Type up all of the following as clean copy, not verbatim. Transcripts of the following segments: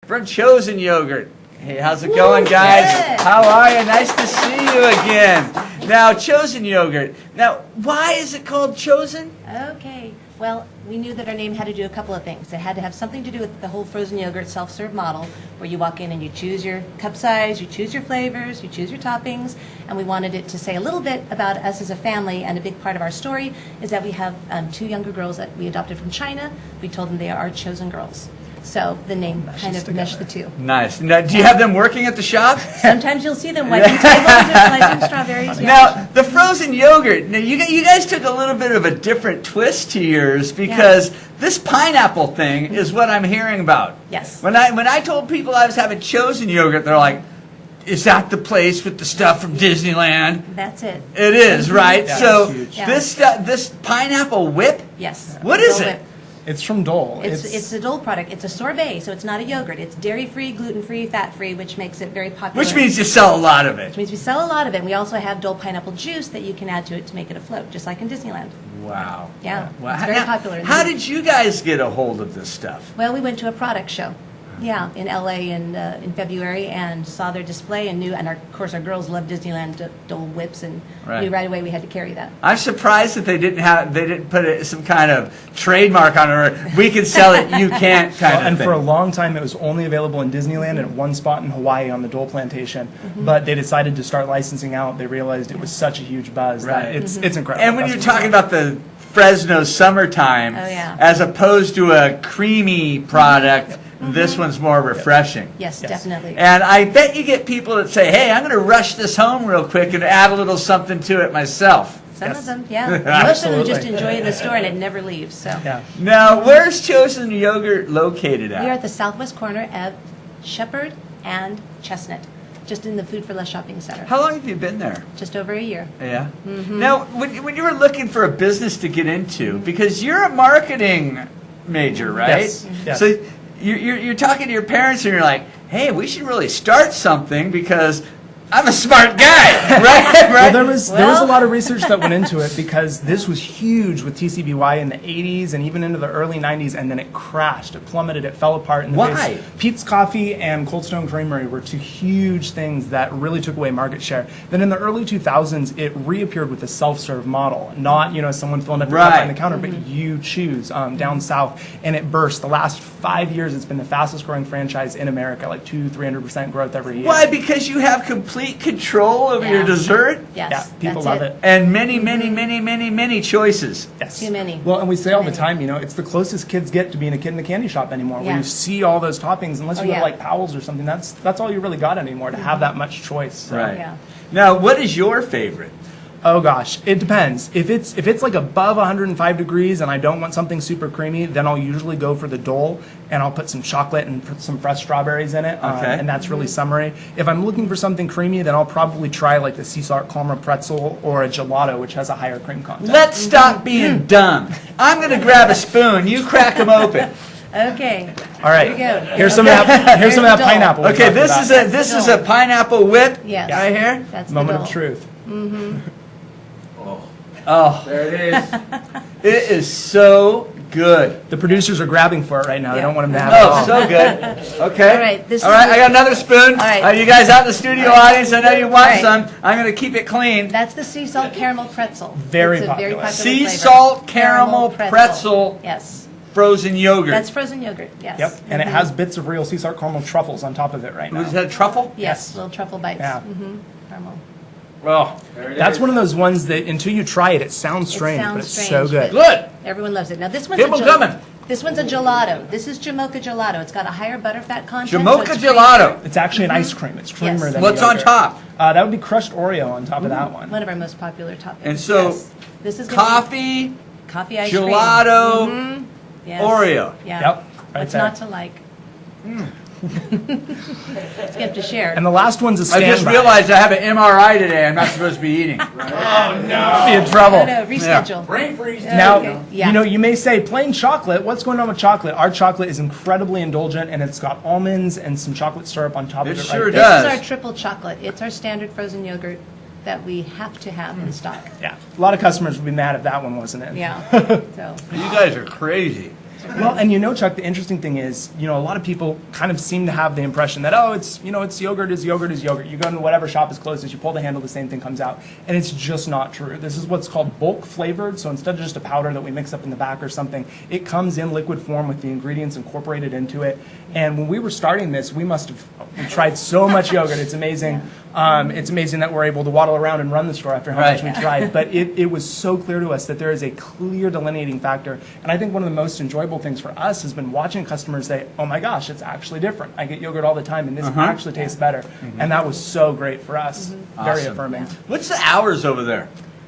From Chosen Yogurt. Hey, how's it going, guys? Good. How are you? Nice to see you again. Now, Chosen Yogurt. Now, why is it called Chosen? Okay. Well, we knew that our name had to do a couple of things. It had to have something to do with the whole frozen yogurt self-serve model, where you walk in and you choose your cup size, you choose your flavors, you choose your toppings, and we wanted it to say a little bit about us as a family. And a big part of our story is that we have two younger girls that we adopted from China. We told them they are our chosen girls. So the name kind of meshed the two. Nice. Now, do you have them working at the shop? Sometimes you'll see them wiping tables and slicing strawberries. Yeah. Now, the frozen yogurt, now you guys took a little bit of a different twist to yours because this pineapple thing is what I'm hearing about. Yes. When I told people I was having Chosen Yogurt, they're like, is that the place with the stuff from Disneyland? That's it. It is, right? Yeah, So it's huge. this pineapple whip, Yes. what is Dole it? Whip. It's from Dole. It's a Dole product. It's a sorbet, so it's not a yogurt. It's dairy-free, gluten-free, fat-free, which makes it very popular. Which means you sell a lot of it. Which means we sell a lot of it. We also have Dole pineapple juice that you can add to it to make it afloat, just like in Disneyland. Wow. Yeah, Wow. it's very Now, popular. How did you guys get a hold of this stuff? Well, we went to a product show. Yeah, in LA in February, and saw their display and knew, and of course our girls love Disneyland Dole whips, and Right. knew right away we had to carry that. I'm surprised that they didn't put some kind of trademark on it. Or we can sell it, you can't kind of and thing. for a long time, it was only available in Disneyland and at one spot in Hawaii on the Dole plantation. But they decided to start licensing out. They realized it was such a huge buzz Right. that it's incredible. And when you're talking about the Fresno summertime, Oh, yeah. as opposed to a creamy product, this one's more refreshing. Yes, definitely. And I bet you get people that say, hey, I'm going to rush this home real quick and add a little something to it myself. Some Yes. of them, yeah. Most of them just Absolutely. enjoy it in the store, and it never leaves. So. Yeah. Now, where's Chosen Yogurt located at? We are at the southwest corner of Shepherd and Chestnut, just in the Food for Less shopping center. How long have you been there? Just over a year. Yeah. Now, when you were looking for a business to get into, because you're a marketing major, right? Yes. Yes. So you're talking to your parents and you're like, hey, we should really start something because I'm a smart guy, right? Well, there was a Well- lot of research that went into it because this was huge with TCBY in the 80s and even into the early 90s, and then it crashed. It plummeted. It fell apart. In the Why? face. Pete's Coffee and Cold Stone Creamery were two huge things that really took away market share. Then in the early 2000s, it reappeared with a self-serve model, not someone filling up your cup Right. behind the counter, but you choose down south, and it burst. The last 5 years, it's been the fastest growing franchise in America, like 200-300% growth every year. Why? Because you have complete control over your Yeah. dessert Yes, Yeah, people that's love it. and many choices. Yes. Too many. Well, and we say all the many. time, it's the closest kids get to being a kid in a candy shop anymore. Where Yeah. you see all those toppings, unless Oh, you go to yeah. like Powell's or something, that's all you really got anymore to have that much choice. So. Right. Yeah. Now, what is your favorite? Oh gosh, it depends. If it's like above 105 degrees and I don't want something super creamy, then I'll usually go for the Dole and I'll put some chocolate and some fresh strawberries in it, Okay. and that's really summery. If I'm looking for something creamy, then I'll probably try like the sea salt caramel pretzel or a gelato, which has a higher cream content. Let's stop being dumb. I'm going to grab a spoon. You crack them open. Okay. All right, Here we go. here's some of that. Here's some of that Dole. pineapple. we Okay, talked this about. is a pineapple whip Yes. right here. That's the Moment Dole. of truth. Oh, there it is. It is so good. The producers are grabbing for it right now. They Yeah. don't want them to have it Oh, all. so good. Okay. All right, this All is right, the- I got another spoon. All right. You guys out in the studio audience, I know you want All right. some. I'm going to keep it clean. That's the sea salt caramel pretzel. Very It's a very popular. popular Sea flavor. salt caramel pretzel. Yes. Frozen yogurt. That's frozen yogurt. Yes. Yep, and it has bits of real sea salt caramel truffles on top of it right now. Is that truffle? Yes. Little truffle bites. Yeah. Caramel. Oh, there it That's is. one of those ones that until you try it, it sounds strange, sounds but it's strange, so good. but- Good. Everyone loves it. Now this one's Keep 'em coming. This one's a gelato. This is Jamocha gelato. It's got a higher butterfat content. so Jamocha it's gelato. It's actually an ice cream. It's creamier Yes. than What's on yogurt. top? That would be crushed Oreo on top of that one. One of our most popular toppings. And so, Yes. This is gonna Coffee, be coffee ice cream. gelato, Yes. Oreo. Yeah. Yep, right What's there. not to like? You have to share. And the last one's a I standby. just realized I have an MRI today. I'm not supposed to be eating. Be in trouble. Oh, no, reschedule. Brain freeze. Now, Okay, yeah. you may say plain chocolate. What's going on with chocolate? Our chocolate is incredibly indulgent, and it's got almonds and some chocolate syrup on top It of it. sure right This does. is our triple chocolate. It's our standard frozen yogurt that we have to have in stock. Yeah, a lot of customers would be mad if that one wasn't in. Yeah. So You guys are crazy. Well, and Chuck, the interesting thing is, a lot of people kind of seem to have the impression that, oh, it's yogurt is yogurt is yogurt. You go into whatever shop is closest, you pull the handle, the same thing comes out. And it's just not true. This is what's called bulk flavored. So instead of just a powder that we mix up in the back or something, it comes in liquid form with the ingredients incorporated into it. And when we were starting this, we tried so much yogurt. It's amazing. It's amazing that we're able to waddle around and run the store after how much we tried. But it was so clear to us that there is a clear delineating factor. And I think one of the most enjoyable things for us has been watching customers say, oh my gosh, it's actually different. I get yogurt all the time and this actually tastes better. And that was so great for us. Very Awesome. affirming. What's the hours over there?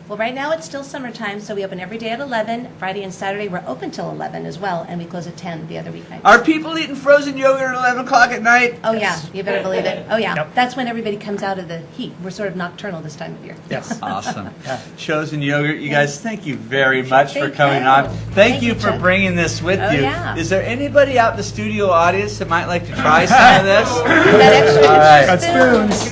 Well, right now it's still summertime, so we open every day at 11. Friday and Saturday we're open till 11 as well, and we close at 10 the other weeknights. Are people eating frozen yogurt at 11 o'clock at night? Oh yeah, you better believe it. Oh yeah, Yep. that's when everybody comes out of the heat. We're sort of nocturnal this time of year. Yes. Awesome. Yeah. Chosen Yogurt, you guys, thank you very much for Thank coming you. on. Thank you you, for Chuck. bringing this with Oh, you. yeah. Is there anybody out in the studio audience that might like to try some of this? That extra All right. Got spoons.